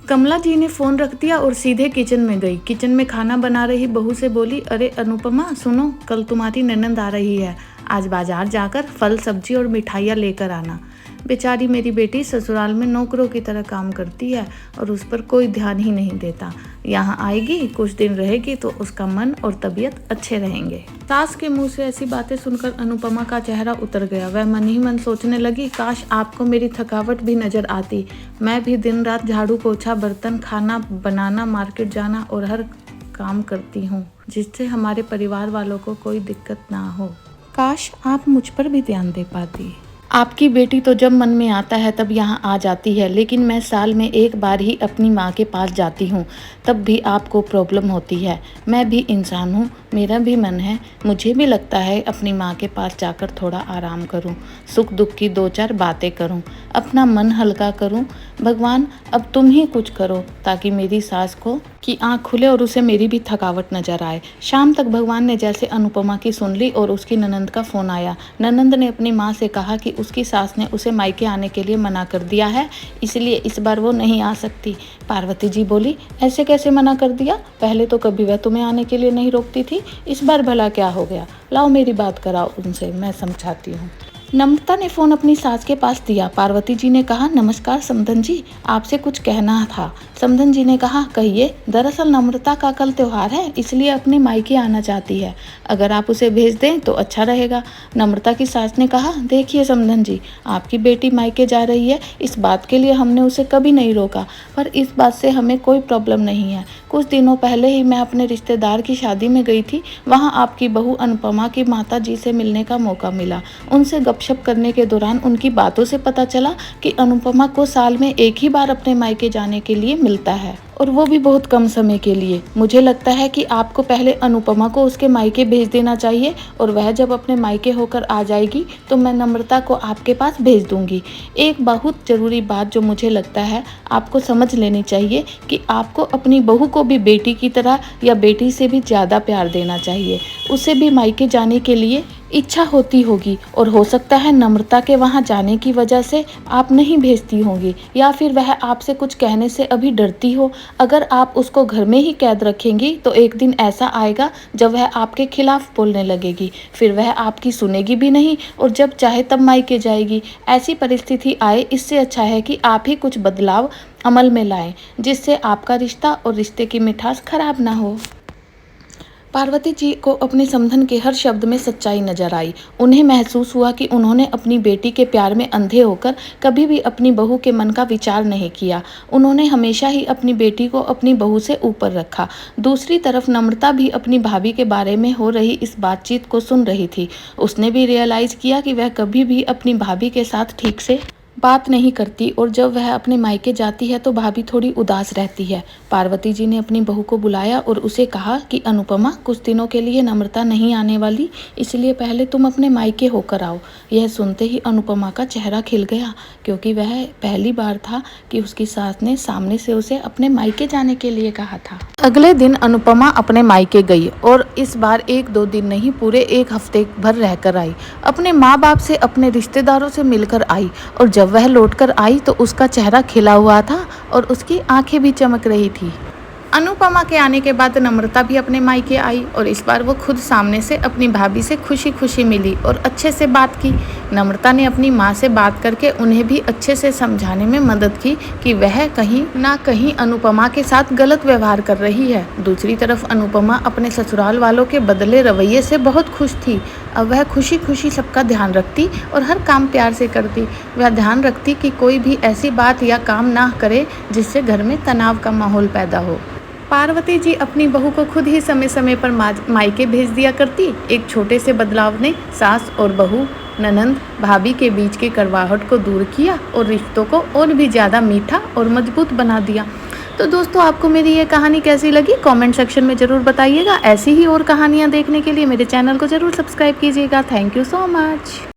कमला जी ने फ़ोन रख दिया और सीधे किचन में गई। किचन में खाना बना रही बहू से बोली, अरे अनुपमा सुनो, कल तुम्हारी ननंद आ रही है, आज बाजार जाकर फल सब्जी और मिठाइयाँ लेकर आना। बेचारी मेरी बेटी ससुराल में नौकरों की तरह काम करती है और उस पर कोई ध्यान ही नहीं देता। यहाँ आएगी, कुछ दिन रहेगी तो उसका मन और तबीयत अच्छे रहेंगे। सास के मुंह से ऐसी बातें सुनकर अनुपमा का चेहरा उतर गया। वह मन ही मन सोचने लगी, काश आपको मेरी थकावट भी नजर आती। मैं भी दिन रात झाड़ू पोछा, बर्तन, खाना बनाना, मार्केट जाना और हर काम करती हूँ, जिससे हमारे परिवार वालों को कोई दिक्कत ना हो। काश आप मुझ पर भी ध्यान दे पाती। आपकी बेटी तो जब मन में आता है तब यहाँ आ जाती है, लेकिन मैं साल में एक बार ही अपनी माँ के पास जाती हूँ, तब भी आपको प्रॉब्लम होती है। मैं भी इंसान हूँ, मेरा भी मन है, मुझे भी लगता है अपनी माँ के पास जाकर थोड़ा आराम करूँ, सुख दुख की 2-4 बातें करूँ, अपना मन हल्का करूँ। भगवान अब तुम ही कुछ करो ताकि मेरी सास को की आँख खुले और उसे मेरी भी थकावट नजर आए। शाम तक भगवान ने जैसे अनुपमा की सुन ली और उसकी ननंद का फ़ोन आया। ननंद ने अपनी माँ से कहा कि उसकी सास ने उसे मायके आने के लिए मना कर दिया है, इसलिए इस बार वो नहीं आ सकती। पार्वती जी बोली, ऐसे कैसे मना कर दिया? पहले तो कभी वह तुम्हें आने के लिए नहीं रोकती थी, इस बार भला क्या हो गया? लाओ मेरी बात कराओ उनसे, मैं समझाती हूँ। नम्रता ने फ़ोन अपनी सास के पास दिया। पार्वती जी ने कहा, नमस्कार समधन जी, आपसे कुछ कहना था। समधन जी ने कहा, कहिए। दरअसल नम्रता का कल त्योहार है, इसलिए अपने मायके आना चाहती है, अगर आप उसे भेज दें तो अच्छा रहेगा। नम्रता की सास ने कहा, देखिए समधन जी, आपकी बेटी मायके जा रही है, इस बात के लिए हमने उसे कभी नहीं रोका, पर इस बात से हमें कोई प्रॉब्लम नहीं है। कुछ दिनों पहले ही मैं अपने रिश्तेदार की शादी में गई थी, वहाँ आपकी बहू अनुपमा की माता जी से मिलने का मौका मिला। उनसे गपशप करने के दौरान उनकी बातों से पता चला कि अनुपमा को साल में एक ही बार अपने मायके जाने के लिए मिलता है, और वो भी बहुत कम समय के लिए। मुझे लगता है कि आपको पहले अनुपमा को उसके मायके भेज देना चाहिए, और वह जब अपने मायके होकर आ जाएगी तो मैं नम्रता को आपके पास भेज दूंगी। एक बहुत ज़रूरी बात जो मुझे लगता है आपको समझ लेनी चाहिए कि आपको अपनी बहू को भी बेटी की तरह या बेटी से भी ज़्यादा प्यार देना चाहिए। उसे भी मायके जाने के लिए इच्छा होती होगी, और हो सकता है नम्रता के वहाँ जाने की वजह से आप नहीं भेजती होंगी, या फिर वह आपसे कुछ कहने से अभी डरती हो। अगर आप उसको घर में ही कैद रखेंगी तो एक दिन ऐसा आएगा जब वह आपके खिलाफ बोलने लगेगी, फिर वह आपकी सुनेगी भी नहीं और जब चाहे तब मायके जाएगी। ऐसी परिस्थिति आए, इससे अच्छा है कि आप ही कुछ बदलाव अमल में लाएं, जिससे आपका रिश्ता और रिश्ते की मिठास खराब ना हो। पार्वती जी को अपने समधन के हर शब्द में सच्चाई नजर आई। उन्हें महसूस हुआ कि उन्होंने अपनी बेटी के प्यार में अंधे होकर कभी भी अपनी बहू के मन का विचार नहीं किया। उन्होंने हमेशा ही अपनी बेटी को अपनी बहू से ऊपर रखा। दूसरी तरफ नम्रता भी अपनी भाभी के बारे में हो रही इस बातचीत को सुन रही थी। उसने भी रियलाइज किया कि वह कभी भी अपनी भाभी के साथ ठीक से बात नहीं करती, और जब वह अपने मायके जाती है तो भाभी थोड़ी उदास रहती है। पार्वती जी ने अपनी बहू को बुलाया और उसे कहा कि अनुपमा, कुछ दिनों के लिए नम्रता नहीं आने वाली, इसलिए पहले तुम अपने मायके होकर आओ। यह सुनते ही अनुपमा का चेहरा खिल गया, क्योंकि वह पहली बार था कि उसकी सास ने सामने से उसे अपने मायके जाने के लिए कहा था। अगले दिन अनुपमा अपने मायके गई, और इस बार 1-2 दिन नहीं, पूरे 1 हफ्ते भर रहकर आई। अपने माँ बाप से, अपने रिश्तेदारों से मिलकर आई, और जब वह लौटकर आई तो उसका चेहरा खिला हुआ था और उसकी आंखें भी चमक रही थी। अनुपमा के आने के बाद नम्रता भी अपने मायके आई, और इस बार वो खुद सामने से अपनी भाभी से खुशी खुशी मिली और अच्छे से बात की। नम्रता ने अपनी माँ से बात करके उन्हें भी अच्छे से समझाने में मदद की कि वह कहीं ना कहीं अनुपमा के साथ गलत व्यवहार कर रही है। दूसरी तरफ अनुपमा अपने ससुराल वालों के बदले रवैये से बहुत खुश थी। अब वह खुशी खुशी सबका ध्यान रखती और हर काम प्यार से करती। वह ध्यान रखती कि कोई भी ऐसी बात या काम ना करे जिससे घर में तनाव का माहौल पैदा हो। पार्वती जी अपनी बहू को खुद ही समय समय पर मायके भेज दिया करती। एक छोटे से बदलाव ने सास और बहू, ननंद, भाभी के बीच की कड़वाहट को दूर किया और रिश्तों को और भी ज़्यादा मीठा और मजबूत बना दिया। तो दोस्तों, आपको मेरी ये कहानी कैसी लगी कमेंट सेक्शन में ज़रूर बताइएगा। ऐसी ही और कहानियाँ देखने के लिए मेरे चैनल को ज़रूर सब्सक्राइब कीजिएगा। Thank you so much.